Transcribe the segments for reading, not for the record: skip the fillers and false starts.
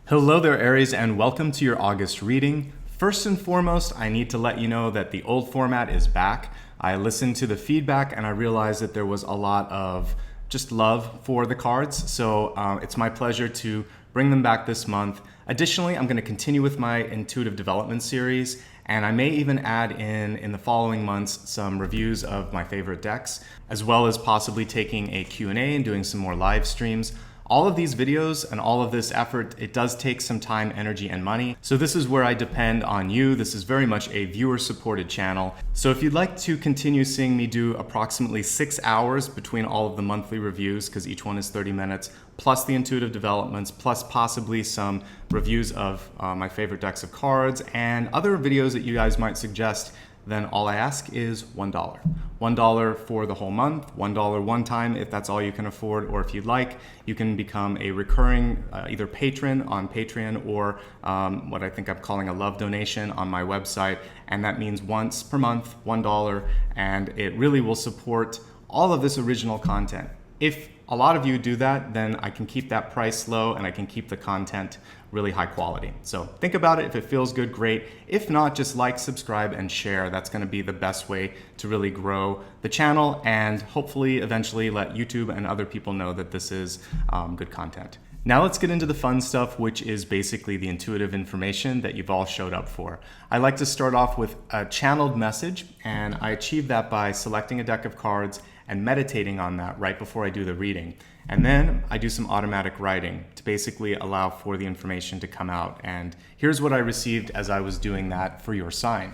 Hello there, Aries, and welcome to your August reading. First and foremost, I need to let you know that the old format is back. I listened to the feedback and I realized that there was a lot of just love for the cards, so it's my pleasure to bring them back this month. Additionally, I'm going to continue with my intuitive development series, and I may even add in the following months some reviews of my favorite decks, as well as possibly taking a Q&A and doing some more live streams. All of these videos and all of this effort, it does take some time, energy, and money. So this is where I depend on you. This is very much a viewer-supported channel. So if you'd like to continue seeing me do approximately 6 hours between all of the monthly reviews, because each one is 30 minutes, plus the intuitive developments, plus possibly some reviews of my favorite decks of cards and other videos that you guys might suggest, then all I ask is $1. $1 for the whole month, $1 one time if that's all you can afford, or if you'd like, you can become a recurring either patron on Patreon or what I think I'm calling a love donation on my website. And that means once per month, $1, and it really will support all of this original content. If a lot of you do that, then I can keep that price low and I can keep the content really high quality. So think about it. If it feels good, great. If not, just like, subscribe, and share. That's going to be the best way to really grow the channel and hopefully eventually let YouTube and other people know that this is good content. Now let's get into the fun stuff, which is basically the intuitive information that you've all showed up for. I like to start off with a channeled message, and I achieve that by selecting a deck of cards and meditating on that right before I do the reading. And then I do some automatic writing to basically allow for the information to come out. And here's what I received as I was doing that for your sign.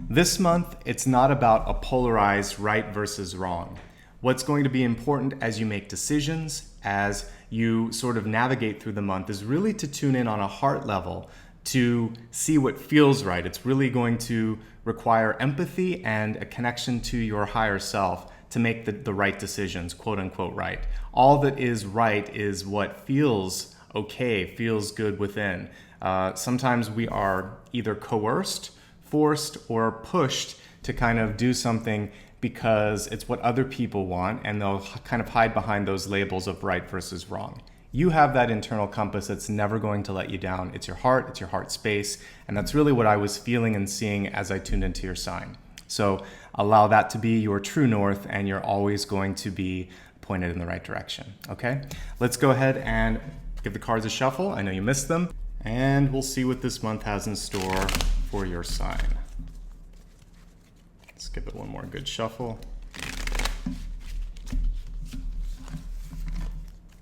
This month, it's not about a polarized right versus wrong. What's going to be important as you make decisions, as you sort of navigate through the month, is really to tune in on a heart level to see what feels right. It's really going to require empathy and a connection to your higher self to make the right decisions, quote unquote right. All that is right is what feels okay, feels good within. Sometimes we are either coerced, forced, or pushed to kind of do something because it's what other people want, and they'll kind of hide behind those labels of right versus wrong. You have that internal compass that's never going to let you down. It's your heart space, and that's really what I was feeling and seeing as I tuned into your sign. So allow that to be your true north, and you're always going to be pointed in the right direction, okay? Let's go ahead and give the cards a shuffle. I know you missed them, and we'll see what this month has in store for your sign. Let's give it one more good shuffle.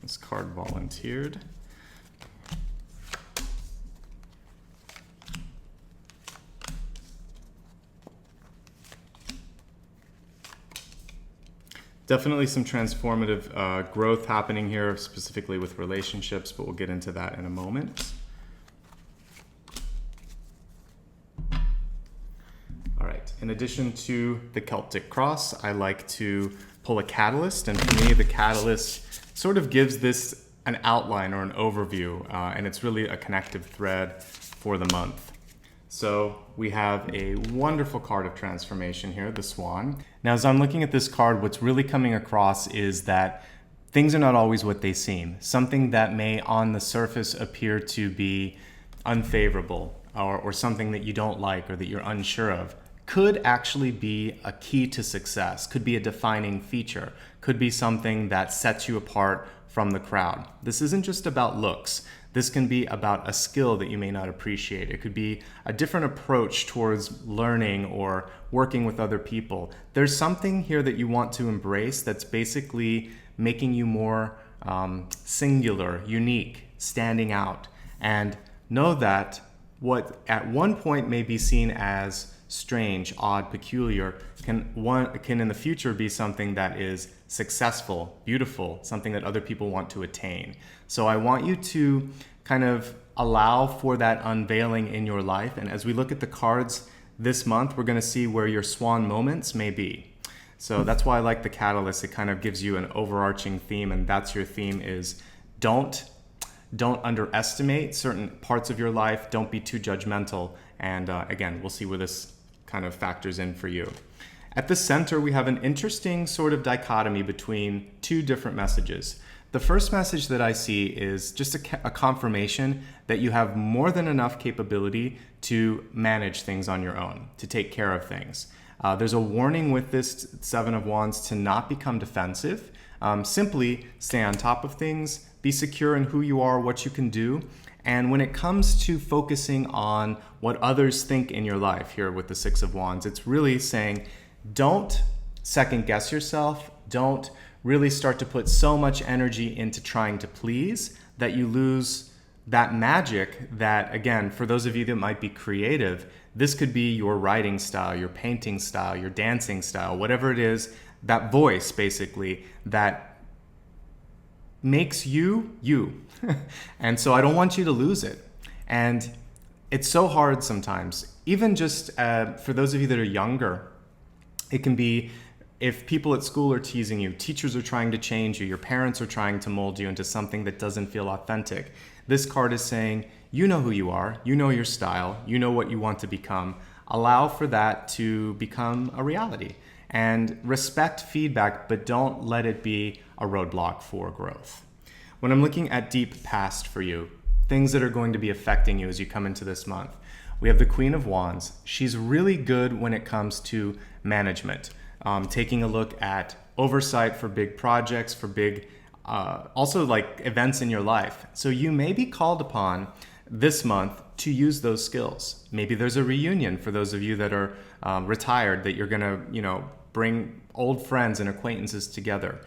This card volunteered. Definitely some transformative growth happening here, specifically with relationships, but we'll get into that in a moment. All right, in addition to the Celtic cross, I like to pull a catalyst, and for me, the catalyst sort of gives this an outline or an overview, and it's really a connective thread for the month. So we have a wonderful card of transformation here, the Swan. Now, as I'm looking at this card, what's really coming across is that things are not always what they seem. Something that may on the surface appear to be unfavorable or something that you don't like or that you're unsure of could actually be a key to success, could be a defining feature, could be something that sets you apart from the crowd. This isn't just about looks. This can be about a skill that you may not appreciate. It could be a different approach towards learning or working with other people. There's something here that you want to embrace that's basically making you more singular, unique, standing out. And know that what at one point may be seen as strange, odd, peculiar, can in the future be something that is successful, beautiful, something that other people want to attain. So I want you to kind of allow for that unveiling in your life. And as we look at the cards this month, we're going to see where your swan moments may be. So that's why I like the catalyst. It kind of gives you an overarching theme, and that's your theme is don't underestimate certain parts of your life. Don't be too judgmental. And again, we'll see where this kind of factors in for you. At the center, we have an interesting sort of dichotomy between two different messages. The first message that I see is just a confirmation that you have more than enough capability to manage things on your own, to take care of things. There's a warning with this Seven of Wands to not become defensive. Simply stay on top of things, be secure in who you are, what you can do. And when it comes to focusing on what others think in your life, here with the Six of Wands, it's really saying, don't second guess yourself. Don't really start to put so much energy into trying to please that you lose that magic that, again, for those of you that might be creative, this could be your writing style, your painting style, your dancing style, whatever it is, that voice basically that makes you, you. And so I don't want you to lose it. And it's so hard sometimes, even just for those of you that are younger, it can be if people at school are teasing you, teachers are trying to change you, your parents are trying to mold you into something that doesn't feel authentic. This card is saying, you know who you are, you know your style, you know what you want to become. Allow for that to become a reality. And respect feedback, but don't let it be a roadblock for growth. When I'm looking at deep past for you, things that are going to be affecting you as you come into this month, we have the Queen of Wands. She's really good when it comes to management. Taking a look at oversight for big projects, for big, also like events in your life. So you may be called upon this month to use those skills. Maybe there's a reunion for those of you that are retired, that you're gonna, bring old friends and acquaintances together.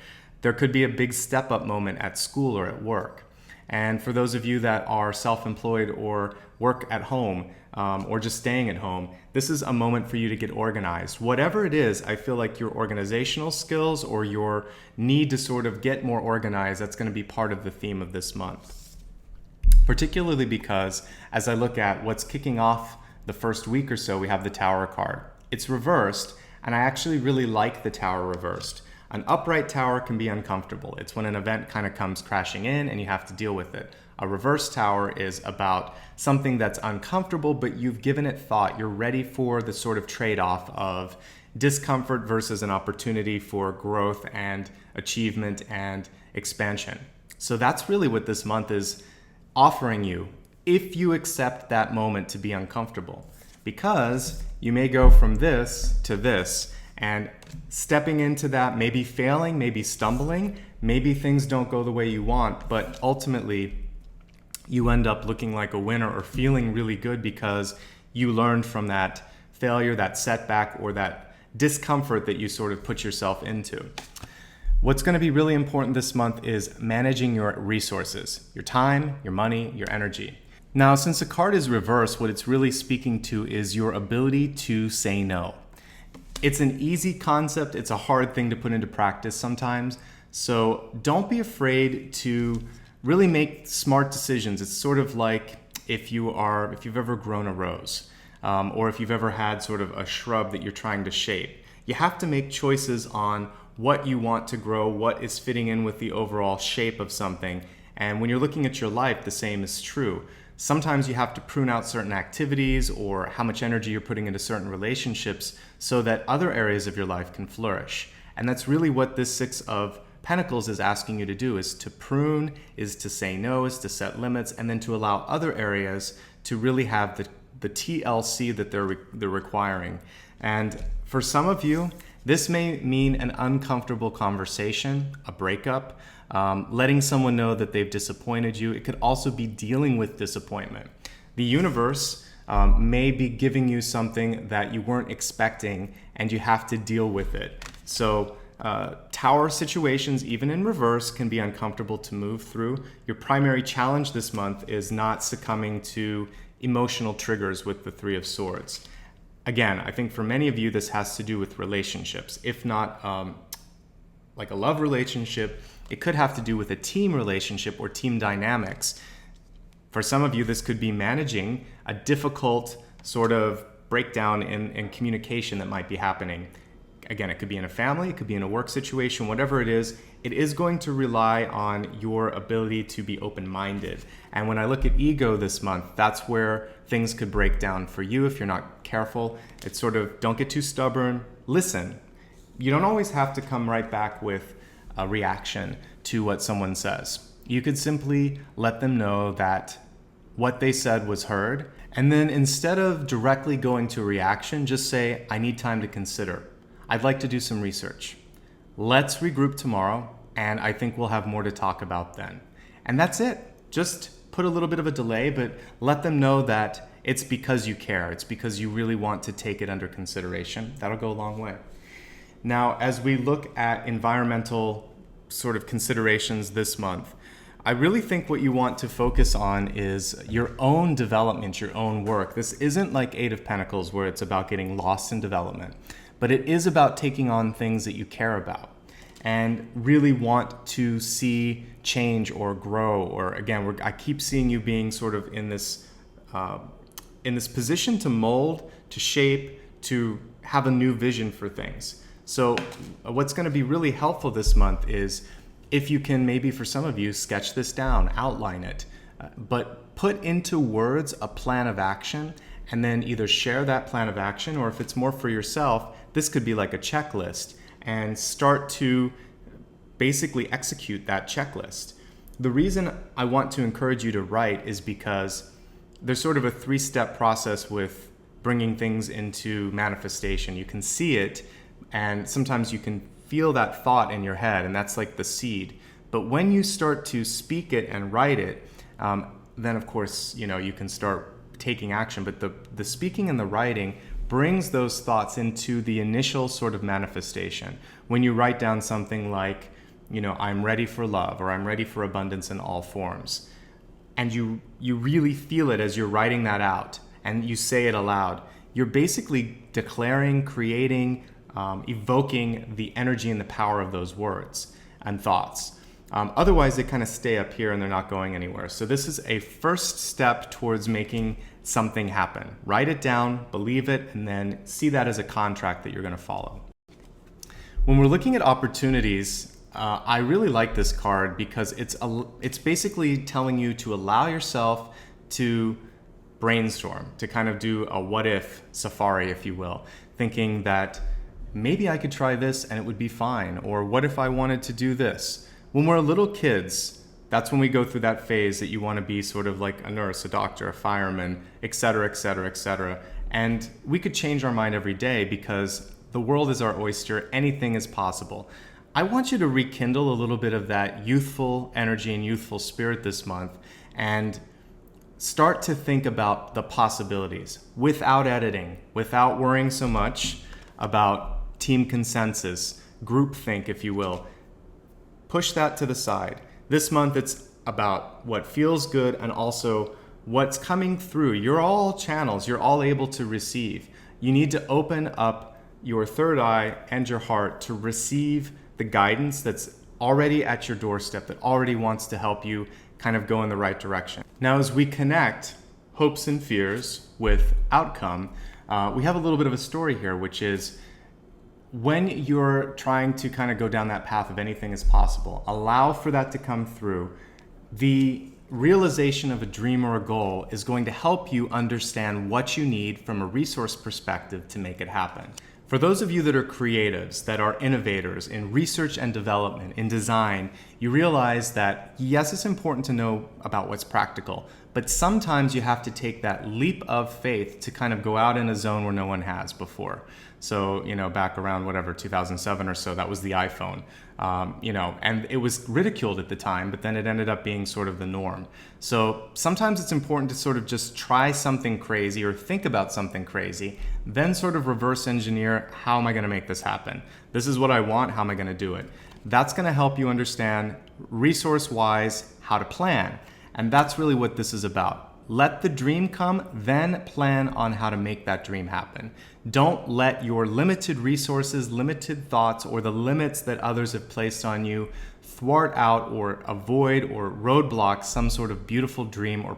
There could be a big step up moment at school or at work. And for those of you that are self-employed or work at home, or just staying at home, this is a moment for you to get organized. Whatever it is, I feel like your organizational skills or your need to sort of get more organized, that's going to be part of the theme of this month. Particularly because as I look at what's kicking off the first week or so, we have the Tower card. It's reversed, and I actually really like the Tower reversed. An upright tower can be uncomfortable. It's when an event kind of comes crashing in and you have to deal with it. A reverse tower is about something that's uncomfortable, but you've given it thought. You're ready for the sort of trade-off of discomfort versus an opportunity for growth and achievement and expansion. So that's really what this month is offering you, if you accept that moment to be uncomfortable. Because you may go from this to this, and stepping into that, maybe failing, maybe stumbling, maybe things don't go the way you want, but ultimately you end up looking like a winner or feeling really good because you learned from that failure, that setback, or that discomfort that you sort of put yourself into. What's going to be really important this month is managing your resources, your time, your money, your energy. Now, since the card is reversed, what it's really speaking to is your ability to say no. It's an easy concept. It's a hard thing to put into practice sometimes. So don't be afraid to really make smart decisions. It's sort of like if you've ever grown a rose, or if you've ever had sort of a shrub that you're trying to shape. You have to make choices on what you want to grow, what is fitting in with the overall shape of something. And when you're looking at your life, the same is true. Sometimes you have to prune out certain activities or how much energy you're putting into certain relationships so that other areas of your life can flourish. And that's really what this Six of Pentacles is asking you to do, is to prune, is to say no, is to set limits, and then to allow other areas to really have the TLC that they're requiring. And for some of you, this may mean an uncomfortable conversation, a breakup, letting someone know that they've disappointed you. It could also be dealing with disappointment. The universe may be giving you something that you weren't expecting and you have to deal with it. So tower situations, even in reverse, can be uncomfortable to move through. Your primary challenge this month is not succumbing to emotional triggers with the Three of Swords. Again, I think for many of you, this has to do with relationships. If not like a love relationship, it could have to do with a team relationship or team dynamics. For some of you, this could be managing a difficult sort of breakdown in communication that might be happening. Again, it could be in a family, it could be in a work situation, whatever it is going to rely on your ability to be open-minded. And when I look at ego this month, that's where things could break down for you if you're not careful. It's sort of, don't get too stubborn, listen. You don't always have to come right back with a reaction to what someone says. You could simply let them know that what they said was heard, and then instead of directly going to a reaction, just say, I need time to consider. I'd like to do some research. Let's regroup tomorrow, and I think we'll have more to talk about then. And that's it. Just put a little bit of a delay, but let them know that it's because you care. It's because you really want to take it under consideration. That'll go a long way. Now, as we look at environmental sort of considerations this month, I really think what you want to focus on is your own development, your own work. This isn't like Eight of Pentacles where it's about getting lost in development, but it is about taking on things that you care about and really want to see change or grow. Or again, I keep seeing you being sort of in this position to mold, to shape, to have a new vision for things. So what's going to be really helpful this month is if you can, maybe for some of you, sketch this down, outline it, but put into words a plan of action, and then either share that plan of action, or if it's more for yourself, this could be like a checklist, and start to basically execute that checklist. The reason I want to encourage you to write is because there's sort of a 3-step process with bringing things into manifestation. You can see it, and sometimes you can feel that thought in your head, and that's like the seed. But when you start to speak it and write it, then of course, you can start taking action. But the speaking and the writing brings those thoughts into the initial sort of manifestation. When you write down something like, I'm ready for love, or I'm ready for abundance in all forms, and you really feel it as you're writing that out, and you say it aloud, you're basically declaring, creating, evoking the energy and the power of those words and thoughts. Otherwise, they kind of stay up here and they're not going anywhere. So this is a first step towards making something happen. Write it down, believe it, and then see that as a contract that you're going to follow. When we're looking at opportunities, I really like this card because it's basically telling you to allow yourself to brainstorm, to kind of do a what if safari, if you will, thinking that maybe I could try this and it would be fine, or what if I wanted to do this? When we're little kids, that's when we go through that phase that you want to be sort of like a nurse, a doctor, a fireman, etc., etc., etc. And we could change our mind every day because the world is our oyster. Anything is possible. I want you to rekindle a little bit of that youthful energy and youthful spirit this month and start to think about the possibilities without editing, without worrying so much about team consensus, groupthink, if you will. Push that to the side. This month, it's about what feels good and also what's coming through. You're all channels. You're all able to receive. You need to open up your third eye and your heart to receive the guidance that's already at your doorstep, that already wants to help you kind of go in the right direction. Now, as we connect hopes and fears with outcome, we have a little bit of a story here, which is when you're trying to kind of go down that path of anything is possible, allow for that to come through. The realization of a dream or a goal is going to help you understand what you need from a resource perspective to make it happen. For those of you that are creatives, that are innovators in research and development, in design, you realize that yes, it's important to know about what's practical, but sometimes you have to take that leap of faith to kind of go out in a zone where no one has before. So, back around 2007 or so, that was the iPhone, and it was ridiculed at the time, but then it ended up being sort of the norm. So sometimes it's important to sort of just try something crazy or think about something crazy, then sort of reverse engineer, how am I going to make this happen? This is what I want, how am I going to do it? That's going to help you understand resource-wise how to plan. And that's really what this is about. Let the dream come, then plan on how to make that dream happen. Don't let your limited resources, limited thoughts, or the limits that others have placed on you thwart out or avoid or roadblock some sort of beautiful dream or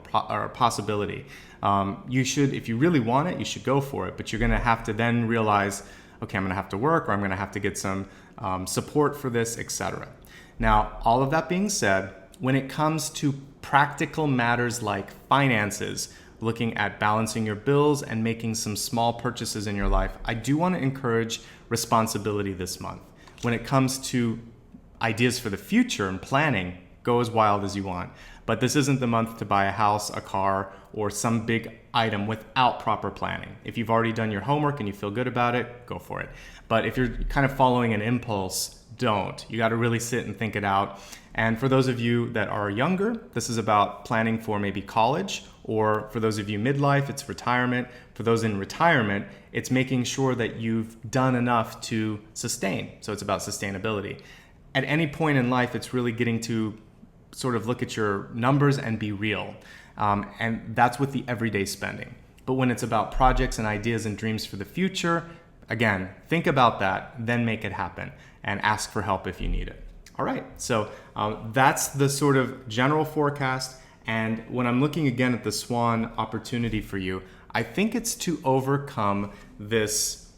possibility. You should, if you really want it, you should go for it, but you're going to have to then realize, okay, I'm going to have to work, or I'm going to have to get some support for this, etc. Now, all of that being said, when it comes to practical matters like finances, looking at balancing your bills and making some small purchases in your life, I do want to encourage responsibility this month. When it comes to ideas for the future and planning, go as wild as you want. But this isn't the month to buy a house, a car, or some big item without proper planning. If you've already done your homework and you feel good about it, go for it. But if you're kind of following an impulse, don't. You got to really sit and think it out. And for those of you that are younger, this is about planning for maybe college, or for those of you midlife, it's retirement. For those in retirement, it's making sure that you've done enough to sustain. So it's about sustainability. At any point in life, it's really getting to sort of look at your numbers and be real. And that's with the everyday spending. But when it's about projects and ideas and dreams for the future, again, think about that, then make it happen, and ask for help if you need it. All right, so that's the sort of general forecast. And when I'm looking again at the Swan opportunity for you, I think it's to overcome this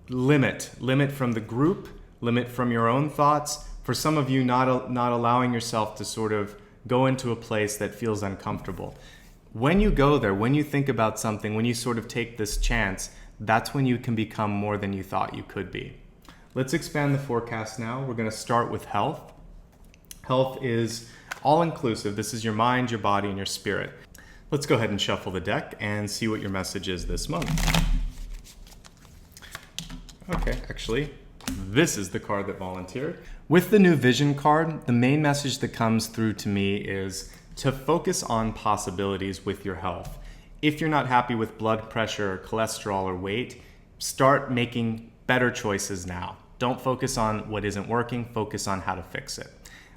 limit from the group, limit from your own thoughts. For some of you, not allowing yourself to sort of go into a place that feels uncomfortable. When you go there, when you think about something, when you sort of take this chance, that's when you can become more than you thought you could be. Let's expand the forecast now. We're going to start with health. Health is all-inclusive. This is your mind, your body, and your spirit. Let's go ahead and shuffle the deck and see what your message is this month. Okay, actually, this is the card that volunteered. With the new vision card, the main message that comes through to me is to focus on possibilities with your health. If you're not happy with blood pressure, cholesterol, or weight, start making better choices now. Don't focus on what isn't working, focus on how to fix it.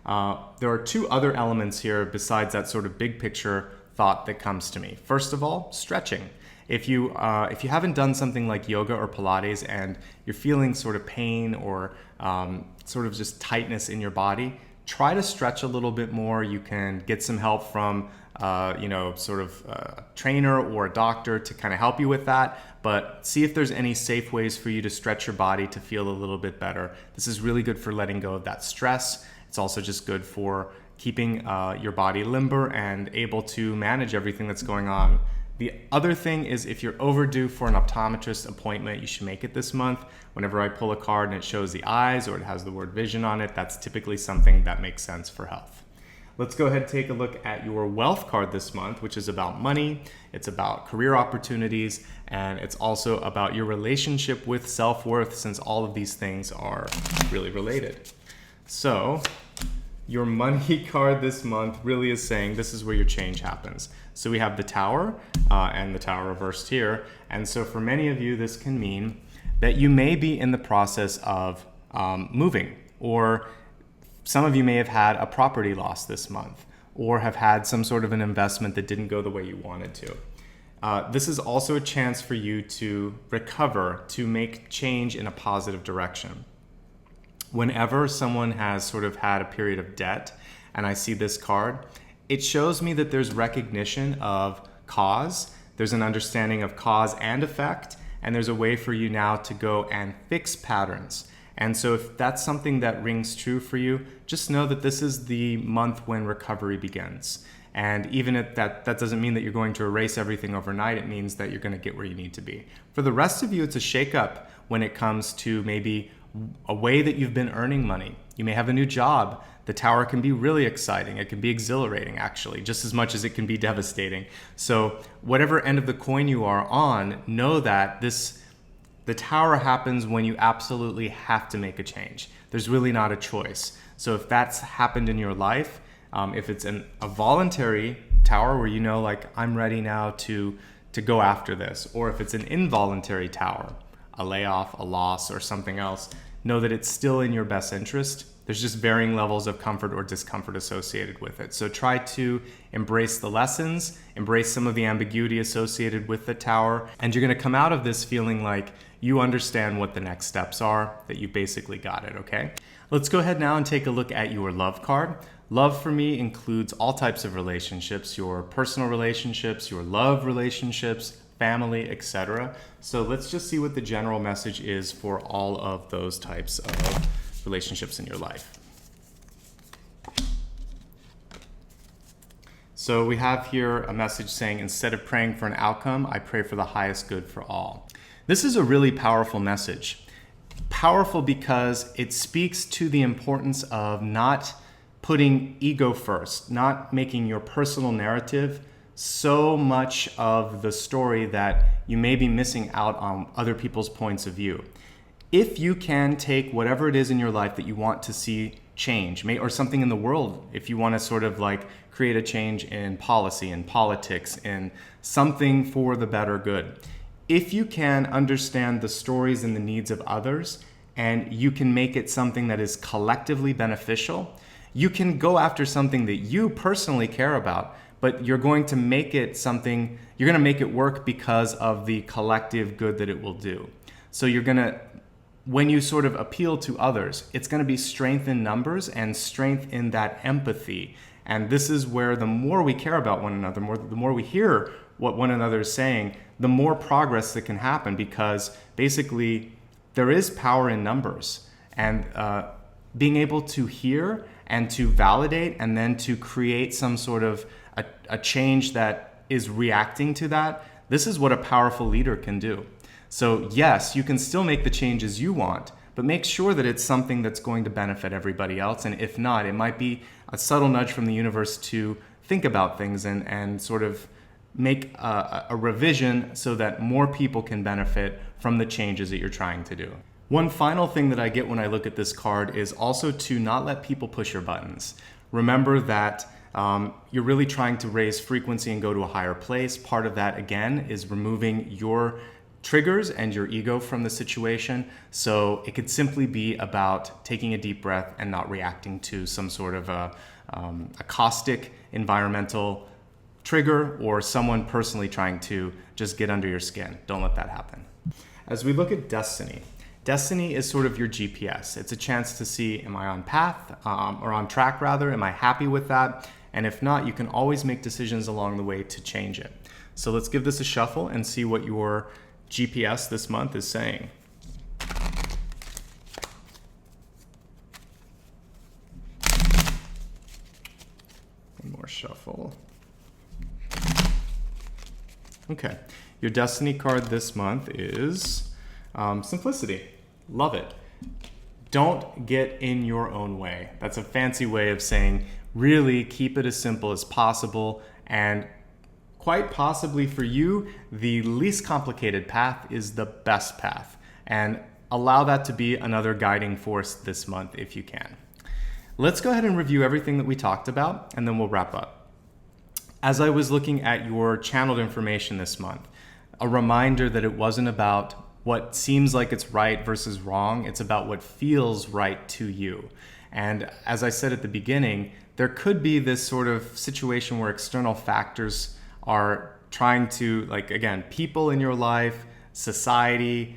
There are two other elements here besides that sort of big picture thought that comes to me. First of all, stretching. If you haven't done something like yoga or Pilates and you're feeling sort of pain or sort of just tightness in your body, try to stretch a little bit more. You can get some help from a trainer or a doctor to kind of help you with that. But see if there's any safe ways for you to stretch your body to feel a little bit better. This is really good for letting go of that stress. It's also just good for keeping your body limber and able to manage everything that's going on. The other thing is, if you're overdue for an optometrist appointment, you should make it this month. Whenever I pull a card and it shows the eyes or it has the word vision on it, that's typically something that makes sense for health. Let's go ahead and take a look at your wealth card this month, which is about money, it's about career opportunities, and it's also about your relationship with self-worth, since all of these things are really related. So your money card this month really is saying this is where your change happens. So we have the Tower and the Tower reversed here. And so for many of you, this can mean that you may be in the process of moving, or some of you may have had a property loss this month, or have had some sort of an investment that didn't go the way you wanted to. This is also a chance for you to recover, to make change in a positive direction. Whenever someone has sort of had a period of debt and I see this card, it shows me that there's recognition of cause, there's an understanding of cause and effect, and there's a way for you now to go and fix patterns. And so if that's something that rings true for you, just know that this is the month when recovery begins. And even if that doesn't mean that you're going to erase everything overnight, it means that you're going to get where you need to be. For the rest of you, it's a shakeup when it comes to maybe a way that you've been earning money. You may have a new job. The Tower can be really exciting. It can be exhilarating, actually, just as much as it can be devastating. So whatever end of the coin you are on, know that the Tower happens when you absolutely have to make a change. There's really not a choice. So if that's happened in your life, if it's a voluntary Tower where you know, like, I'm ready now to go after this, or if it's an involuntary Tower, a layoff, a loss, or something else, know that it's still in your best interest. There's just varying levels of comfort or discomfort associated with it. So try to embrace the lessons, embrace some of the ambiguity associated with the Tower, and you're gonna come out of this feeling like you understand what the next steps are, that you basically got it, okay? Let's go ahead now and take a look at your love card. Love for me includes all types of relationships, your personal relationships, your love relationships, family, etc. So let's just see what the general message is for all of those types of relationships in your life. So we have here a message saying, instead of praying for an outcome, I pray for the highest good for all. This is a really powerful message. Powerful because it speaks to the importance of not putting ego first, not making your personal narrative so much of the story that you may be missing out on other people's points of view. If you can take whatever it is in your life that you want to see change, or something in the world, if you want to sort of like create a change in policy, in politics, in something for the better good, if you can understand the stories and the needs of others, and you can make it something that is collectively beneficial, you can go after something that you personally care about, but you're going to make it something, you're going to make it work because of the collective good that it will do. So you're going to, when you sort of appeal to others, it's going to be strength in numbers and strength in that empathy. And this is where the more we care about one another, the more we hear what one another is saying, the more progress that can happen, because basically there is power in numbers. And being able to hear and to validate and then to create some sort of a change that is reacting to that, this is what a powerful leader can do. So yes, you can still make the changes you want, but make sure that it's something that's going to benefit everybody else. And if not, it might be a subtle nudge from the universe to think about things and sort of make a revision so that more people can benefit from the changes that you're trying to do. One final thing that I get when I look at this card is also to not let people push your buttons. Remember that you're really trying to raise frequency and go to a higher place. Part of that, again, is removing your triggers and your ego from the situation. So it could simply be about taking a deep breath and not reacting to some sort of a caustic environmental trigger or someone personally trying to just get under your skin. Don't let that happen. As we look at destiny, destiny is sort of your GPS. It's a chance to see, am I on path or on track rather? Am I happy with that? And if not, you can always make decisions along the way to change it. So let's give this a shuffle and see what your GPS this month is saying. One more shuffle. Okay, your destiny card this month is simplicity. Love it. Don't get in your own way. That's a fancy way of saying really keep it as simple as possible, and quite possibly for you, the least complicated path is the best path, and allow that to be another guiding force this month if you can. Let's go ahead and review everything that we talked about, and then we'll wrap up. As I was looking at your channeled information this month, a reminder that it wasn't about what seems like it's right versus wrong. It's about what feels right to you. And as I said at the beginning, there could be this sort of situation where external factors are trying to, like, again, people in your life, society,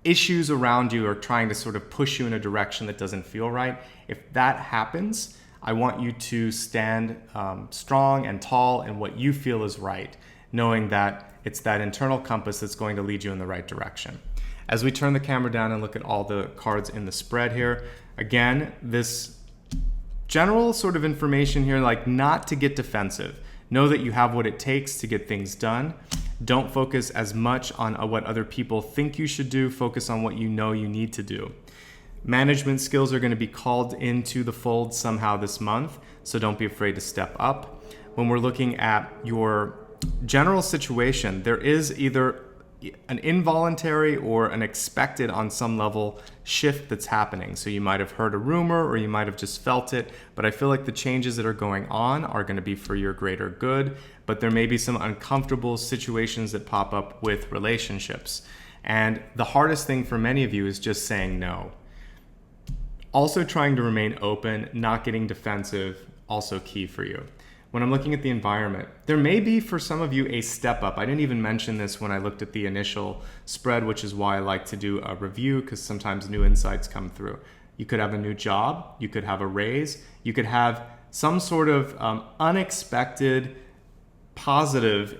issues around you are trying to sort of push you in a direction that doesn't feel right. If that happens, I want you to stand strong and tall in what you feel is right, knowing that it's that internal compass that's going to lead you in the right direction. As we turn the camera down and look at all the cards in the spread here, again, this general sort of information here, like not to get defensive. Know that you have what it takes to get things done. Don't focus as much on what other people think you should do. Focus on what you know you need to do. Management skills are going to be called into the fold somehow this month, so don't be afraid to step up. When we're looking at your general situation, there is either an involuntary or an expected on some level shift that's happening. So you might have heard a rumor or you might have just felt it, but I feel like the changes that are going on are going to be for your greater good, but there may be some uncomfortable situations that pop up with relationships. And the hardest thing for many of you is just saying no. Also trying to remain open, not getting defensive, also key for you. When I'm looking at the environment, there may be for some of you a step up. I didn't even mention this when I looked at the initial spread, which is why I like to do a review, because sometimes new insights come through. You could have a new job, you could have a raise, you could have some sort of unexpected positive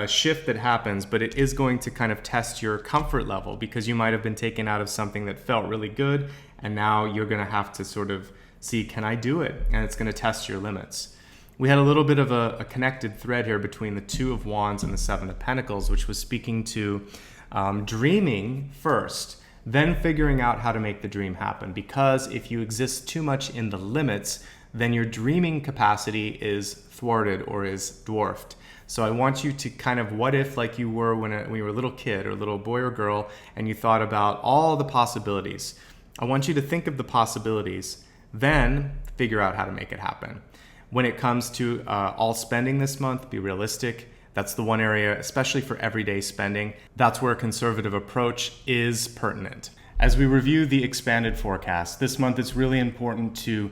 shift that happens, but it is going to kind of test your comfort level, because you might have been taken out of something that felt really good, and now you're going to have to sort of see, can I do it? And it's going to test your limits. We had a little bit of a connected thread here between the Two of Wands and the Seven of Pentacles, which was speaking to dreaming first, then figuring out how to make the dream happen. Because if you exist too much in the limits, then your dreaming capacity is thwarted or is dwarfed. So I want you to kind of what if like you were when you were a little kid or a little boy or girl and you thought about all the possibilities. I want you to think of the possibilities, then figure out how to make it happen. When it comes to all spending this month, be realistic. That's the one area, especially for everyday spending, that's where a conservative approach is pertinent. As we review the expanded forecast, this month it's really important to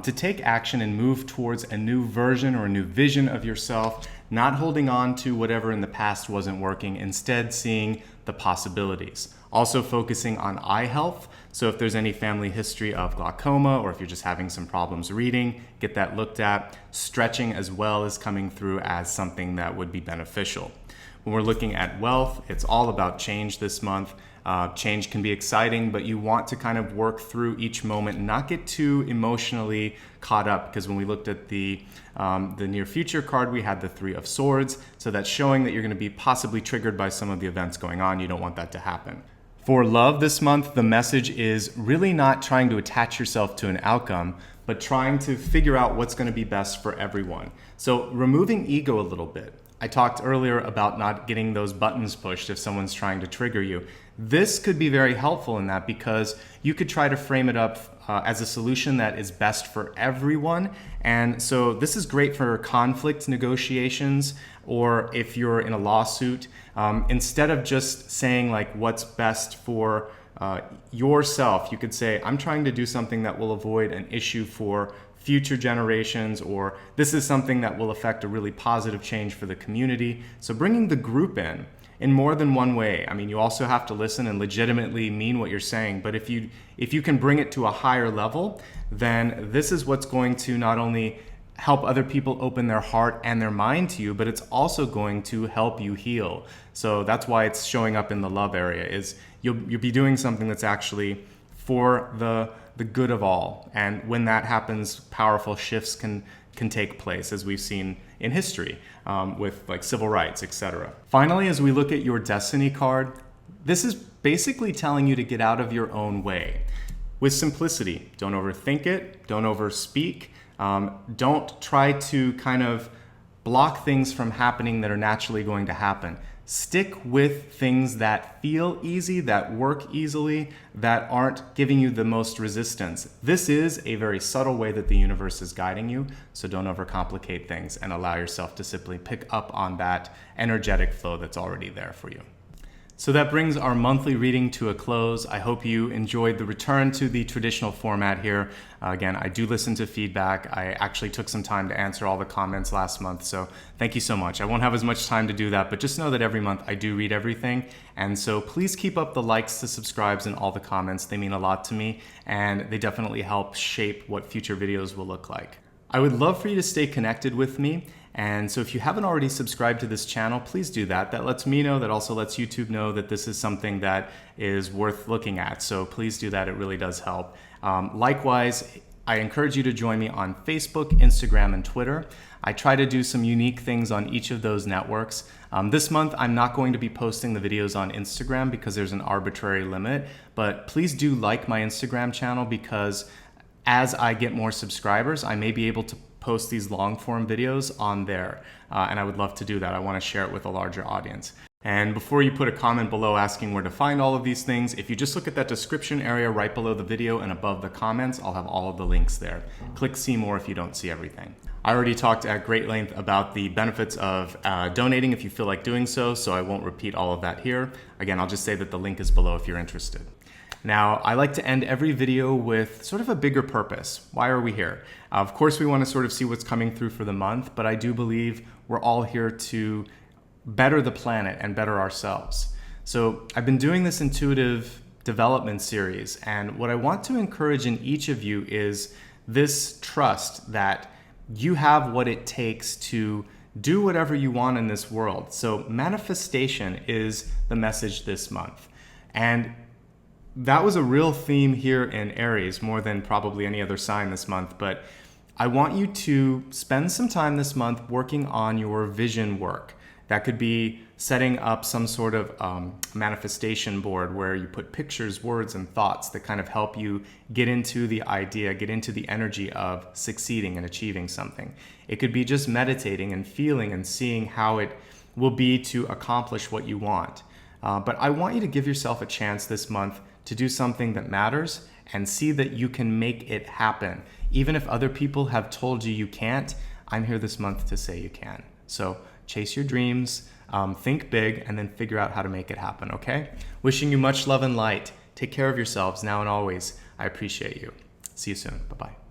take action and move towards a new version or a new vision of yourself, not holding on to whatever in the past wasn't working, instead seeing the possibilities. Also focusing on eye health. So if there's any family history of glaucoma or if you're just having some problems reading, get that looked at. Stretching as well is coming through as something that would be beneficial. When we're looking at wealth, it's all about change this month. Change can be exciting, but you want to kind of work through each moment and not get too emotionally caught up, because when we looked at the near future card, we had the Three of Swords. So that's showing that you're going to be possibly triggered by some of the events going on. You don't want that to happen. For love this month, the message is really not trying to attach yourself to an outcome, but trying to figure out what's going to be best for everyone. So removing ego a little bit. I talked earlier about not getting those buttons pushed if someone's trying to trigger you. This could be very helpful in that, because you could try to frame it up as a solution that is best for everyone. And so this is great for conflict negotiations, or if you're in a lawsuit, instead of just saying like what's best for yourself, you could say, I'm trying to do something that will avoid an issue for future generations, or this is something that will affect a really positive change for the community. So bringing the group in more than one way. I mean, you also have to listen and legitimately mean what you're saying, but if you can bring it to a higher level, then this is what's going to not only help other people open their heart and their mind to you, but it's also going to help you heal. So that's why it's showing up in the love area, is you'll be doing something that's actually for the good of all. And when that happens, powerful shifts can take place, as we've seen in history with like civil rights, etc. Finally, as we look at your destiny card, this is basically telling you to get out of your own way with simplicity. Don't overthink it. Don't overspeak. Don't try to kind of block things from happening that are naturally going to happen. Stick with things that feel easy, that work easily, that aren't giving you the most resistance. This is a very subtle way that the universe is guiding you, so don't overcomplicate things and allow yourself to simply pick up on that energetic flow that's already there for you. So that brings our monthly reading to a close. I hope you enjoyed the return to the traditional format here. Again, I do listen to feedback. I actually took some time to answer all the comments last month, so thank you so much. I won't have as much time to do that, but just know that every month I do read everything. And so please keep up the likes, the subscribes, and all the comments. They mean a lot to me, and they definitely help shape what future videos will look like. I would love for you to stay connected with me. And so if you haven't already subscribed to this channel, please do that. That lets me know, that also lets YouTube know that this is something that is worth looking at. So please do that, it really does help. Likewise, I encourage you to join me on Facebook, Instagram, and Twitter. I try to do some unique things on each of those networks. This month, I'm not going to be posting the videos on Instagram because there's an arbitrary limit, but please do like my Instagram channel, because as I get more subscribers, I may be able to post these long form videos on there. And I would love to do that. I want to share it with a larger audience. And before you put a comment below asking where to find all of these things, if you just look at that description area right below the video and above the comments, I'll have all of the links there. Click see more if you don't see everything. I already talked at great length about the benefits of donating if you feel like doing so I won't repeat all of that here. Again, I'll just say that the link is below if you're interested. Now, I like to end every video with sort of a bigger purpose. Why are we here? Of course, we want to sort of see what's coming through for the month, but I do believe we're all here to better the planet and better ourselves. So I've been doing this intuitive development series, and what I want to encourage in each of you is this trust that you have what it takes to do whatever you want in this world. So manifestation is the message this month. And that was a real theme here in Aries, more than probably any other sign this month, but I want you to spend some time this month working on your vision work. That could be setting up some sort of manifestation board where you put pictures, words, and thoughts that kind of help you get into the idea, get into the energy of succeeding and achieving something. It could be just meditating and feeling and seeing how it will be to accomplish what you want. But I want you to give yourself a chance this month to do something that matters and see that you can make it happen. Even if other people have told you you can't, I'm here this month to say you can. So chase your dreams, think big, and then figure out how to make it happen, okay? Wishing you much love and light. Take care of yourselves now and always. I appreciate you. See you soon. Bye-bye.